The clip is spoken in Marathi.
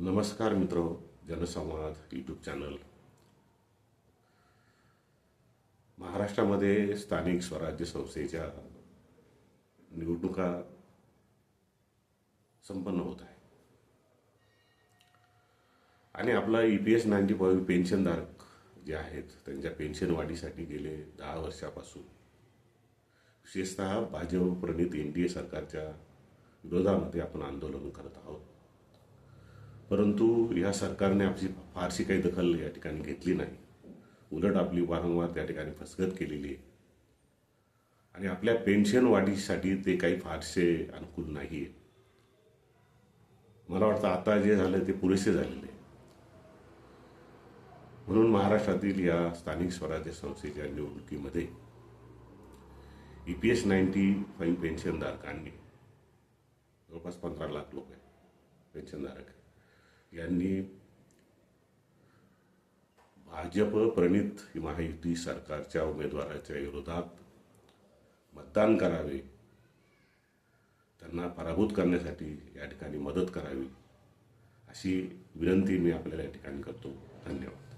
नमस्कार मित्र, जनसंवाद यूट्यूब चॅनल. महाराष्ट्रामध्ये स्थानिक स्वराज्य संस्थेच्या निवडणुका संपन्न होत आहे आणि आपला EPS 95 पेन्शनधारक जे आहेत त्यांच्या पेन्शन वाढीसाठी गेले 10 वर्षापासून विशेषतः भाजप प्रणित NDA सरकारच्या विरोधामध्ये आपण आंदोलन करत आहोत. परंतु या सरकारने आपली फारशी काही दखल या ठिकाणी घेतली नाही. उलट आपली वारंवार त्या ठिकाणी फसगत केलेली आहे आणि आपल्या पेन्शन वाढीसाठी ते काही फारसे अनुकूल नाही आहे. मला वाटतं आता जे झालं ते पुरेसे झालेले आहे. म्हणून महाराष्ट्रातील या स्थानिक स्वराज्य संस्थेच्या निवडणुकीमध्ये EPS 95 पेन्शनधारकांनी जवळपास 15 लाख लोक आहेत पेन्शनधारक यांनी भाजप प्रणित महायुती सरकारच्या उमेदवाराच्या विरोधात मतदान करावे, त्यांना पराभूत करण्यासाठी या ठिकाणी मदत करावी अशी विनंती मी आपल्याला या ठिकाणी करतो. धन्यवाद.